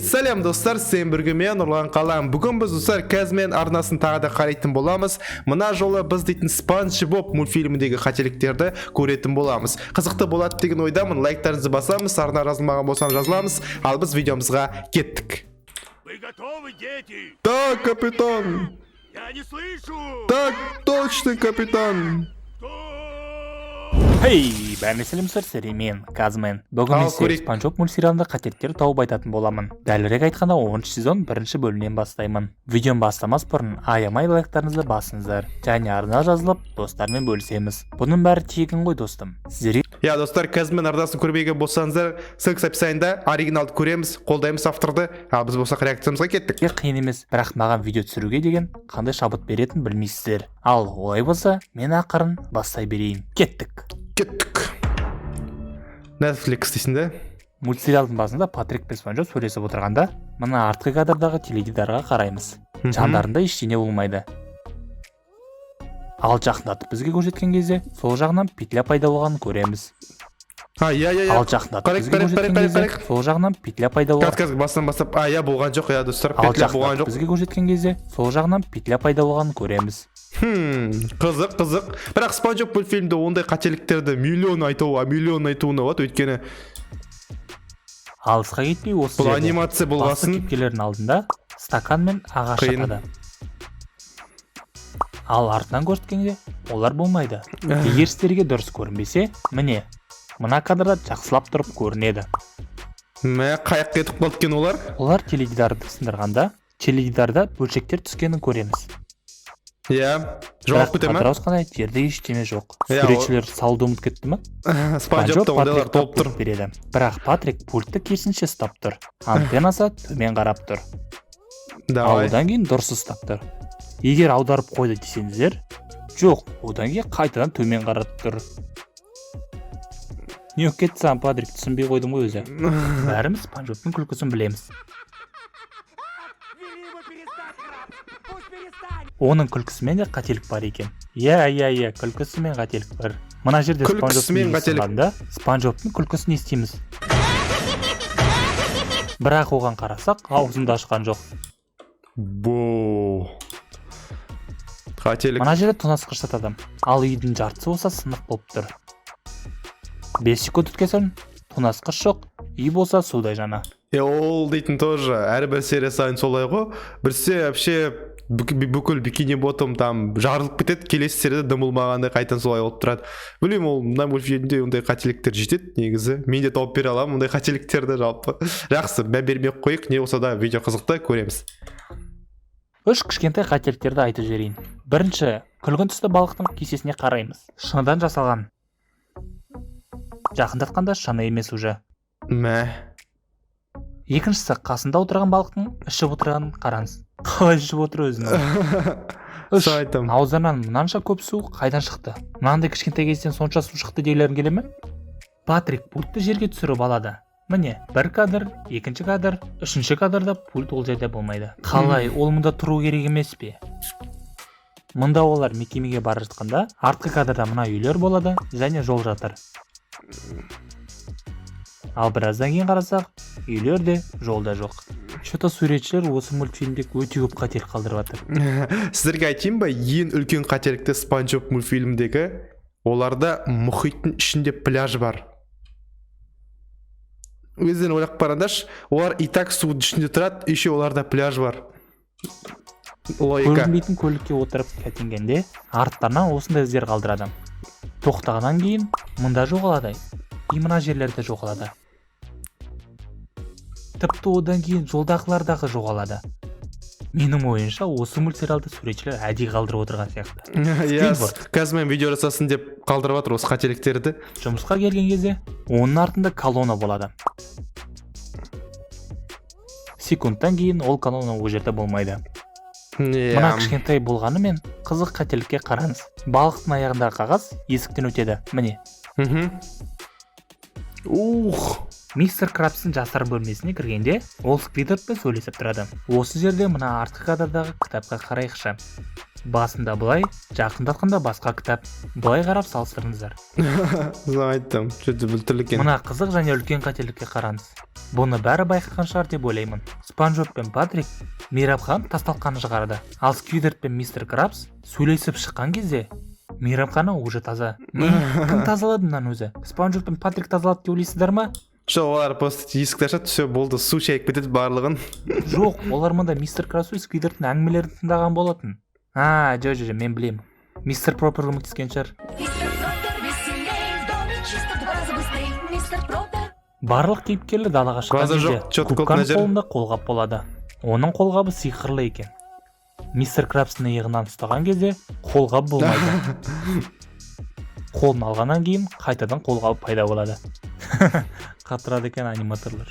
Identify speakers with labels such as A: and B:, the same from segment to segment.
A: Сәлем достар, сен бірге мен Нұрлан Қалам. Бүгін біз достар Казмен арнасын тағы да қарайтын боламыз. Мына жолы біз дейтін Спанч Боб мультфильміндегі қателіктерді көретін боламыз. Қызықты болады деген ойдамын. Лайктарыңызды басамыз, арна жазылмаған болсам жазыламыз. Ал біз видеомызға кеттік.
B: Вы готовы, дети?
A: Так, капитан.
B: Я не слышу!
A: Так, точно, капитан.
C: Хей, бәріне сәлем мен Казмен. Бүгін есе Спанч Боб мультсериалында қателіктер тауып айтатын боламын. Дәлірек айтқанда 10-шы сезон 1-ші бөлімнен бастаймын. Видеоны бастамас бұрын аямай лайктарыңызды басыңыздар. Және арна жазылып, достармен бөлісеміз. Бұның бәрі тегін ғой достым. Сіздерге
A: достар, Казмен арнасын көрмеген болсаңыздар, ссылка описанияда оригиналды көреміз, қолдаймыз авторды. Ал біз болсақ реакциямызға кеттік.
C: қиын емес, бірақ маған видео түсіруге деген қандай шабыт беретін білмейсіздер. Ал олай болса, мен ақырын бастай берейін. Кеттік.
A: Netflix дейсің да?
C: Мультсериалдың басында Патрик пен Спанч Боб сөйлесіп отырғанда, мына артқы кадрдағы теледидарға қараймыз. Жандарында ештеңе болмайды. Ал жақындатып бізге көрсеткен кезде, сол жағынан петля пайда болғанын көреміз. Ал жақындатып бізге көрсеткен кезде, сол жағынан петля пайда болғанын.
A: Бастан бастап, болған жоқ, достар,
C: Ал
A: петля болған
C: жақындатып
A: жоқ.
C: бізге көрсеткен кезде, сол жағынан петля пайда болғанын көреміз.
A: Қызық. Бірақ Спанч Боб мультфильмде ондай қателіктерді миллион айтуына болады, өйткені
C: Алысқа кетпей осы
A: бұл
C: жерде
A: анимация
C: басты
A: болғасын
C: кейіпкерлердің алдында стакан мен ағаш
A: қиын.
C: жатады. Ал артынан көрсеткенде олар болмайды. Егер сіздерге дұрыс көрінбесе, міне, мына кадрда жақсылап тұрып көрінеді.
A: Қаяқ кетіп қалды екен олар?
C: Олар теледидарды сындырғанда, теледидарда бөлшектер түскенін көреміз.
A: Жауап күте ме?
C: Бірақ қадыр жерде ештеме жоқ. Суретшілер салды ұмыт кетті ме?
A: Спанч Бобта ондайлар толып тұр.
C: Береді. Бірақ Патрик пультті керісінше ұстап тұр. Антеннасы төмен қарап тұр. Ал одан кейін дұрыс ұстап тұр. Егер аударып қойды десеңіздер, жоқ, одан кейін қайтадан төмен қарап тұр. Не кетті саған, Патрик, түсінбей қойдым ғой өзі. Бәріміз Спанч Бобтың күлкісін білеміз. Оның күлкісімен де қателік бар екен. Күлкісімен қателік бар. Мына жерде Спанч Бобтың күлкісін естиміз. Бірақ оған қарасақ, аузында ашқан жоқ.
A: Қателік.
C: Мына жерде тоңазытқыш сатады. Ал үйдің жартысы болса сынық болып тұр. 5 секунд өткен соң тоңазытқыш жоқ, үй болса судай жана.
A: Ол дейтін тоже әрбір серия сайын солай ғой. Бірсе вообще бүкіл бикини ботом там жарылып кетеді, келесі серияда дым болмағандай қайтадан солай болып тұрады. Білмеймін, ол мына мультфильмде ондай қателіктер жетеді негізі. Мен де тауып бере аламын ондай қателіктерді жалпы. Жақсы, мән бермей қойық, не болса да видео қызықты, көреміз.
C: 3 кішкентай қателіктерді айтып жіберейін. Бірінші, күлгін түсті балықтың кесесіне қараймыз. Шыныдан жасалған. Жақындатқанда шыны емес уже. Екіншісі, қасында отырған балықтың ішіп отырғанын қараңыз. Қалай ішіп отыр өзінің? 3. Аузынан мынанша көп су қайдан шықты? Мынандай кішкентай кезден сонша су шықты дейлерің келе ме? Патрик пультті жерге түсіріп алады. Міне, бір кадр, екінші кадр, үшінші кадрда пульт ол жерде болмайды. Қалай, ол мұнда тұру керек емес пе? Мұнда олар мекемеге бара жатқанда, артқы кадрда мына үйлер болады және жол жатыр. Ал біраздан кейін қарасақ, үйлер де жолда жоқ. Что-то суретшілер осы мультфильмде өте көп қателік қалдырып жатыр.
A: Сіздерге айтайын ба, ең үлкен қателікті Спанч Боб мультфильмдегі, оларда мұхиттың ішінде пляж бар. Өзден ойлап қараңдаршы, олар и так судың ішінде тұрады, еще оларда пляж бар.
C: Көрінбейтін көлікке отырып кәтенгенде, арттарынан осындай іздер қалдырады. Тоқтағаннан кейін мұнда жоғалады, и мына жерлерде жоғалады. Тіпті одан кейін жолдақылардағы жоғалады. Менің ойынша осы мультсериалды суретшілер әдейі қалдырып отырған сияқты.
A: Казмен видео жасасын деп қалдырып отыр осы қателіктерді.
C: Жұмысқа келген кезде оның артында колонна болады. Секундтан кейін ол колонна ол жерде болмайды. Мына кішкентай болғанымен қызық қателікке қараңыз. Балықтың аяғындағы қағаз есіктен өтеді. Міне. Мистер Крабстың жасар бөлмесіне кіргенде, ол Сквидвардпен сөйлесіп тұрады. Осы жерде мына артқы кадрдағы кітапқа қарайықшы. басында былай, жақындатқанда басқа кітап. Былай қарап салыстырыңыздар.
A: айттым жүзі бүлтірлік
C: Мына қызық және үлкен қателікке қараңыз. Бұны бәрі байқаған шығар деп ойлаймын. Спанч Боб пен Патрик мейрамхана тасталқаны шығарды. Ал Сквидвард пен мистер Крабс сөйлесіп шыққан кезде мейрамхана уже таза. Кім тазалады мынаны өзі? Спанч Боб пен Патрик тазалады деп ойлайсыздар ма?
A: жоқ, олар просто есікті ашады, все болды, су шайып кетеді барлығын.
C: Жоқ, олар мұнда мистер Крабс пен Сквидвардтың әңгімелерін тыңдаған болатын. Жо, мен білемін. Мистер Пропер көмектескен шығар. Барлық кейіпкерлер далаға шыққан кезде Кубкан қолында қолғап болады. Оның қолғабы сиқырлы екен. Мистер Крабстың иығынан ұстаған кезде қолғап болмайды. Қолын алғаннан кейін қайтадан қолғабы пайда болады. Қатырады екен аниматорлар.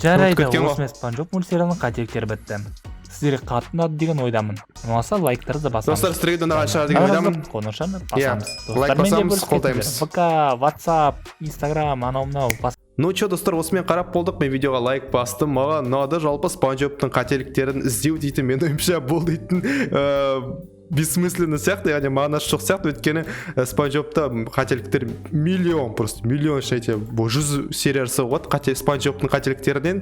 C: Жарайды, осымен Спанч Боб мультсериалының қателіктері бітті. Сіздерге қатты ұнады деген ойдамын. Ұнаса лайктарыңызды басамыз.
A: Достар, сіздерге де ұнаған шығар деген ойдамын.
C: Қоңыршаны басамыз.
A: Лайк басамыз, қолдаймыз.
C: ВК, WhatsApp, Instagram, анау-мынау.
A: Ну че, достар, осымен қарап болдық. Мен видеоға лайк бастым. Маған ұнады, жалпы Спанч Бобтың қателіктерін іздеу дейтін, мен ойымша бұл дейтін бессмысленно сияқты, яғни мағынасы жоқ сияқты. Өйткені Спанч Бобта қателіктер миллион, просто миллион шайте, бұл 100 сериясы болады Спанч Бобтың қателіктерінен.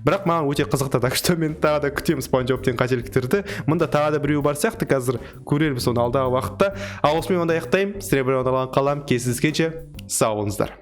A: Бірақ маған өте қызықты, так что мен тағы да күтемін Спанч Бобтың қателіктерді. Мұнда тағы да біреу бар сияқты, қазір көрерміз оны алдағы уақытта. Ал осымен онда аяқтаймын. Сіздерге бір оңалған қалам, кездескенше сау болыңыздар.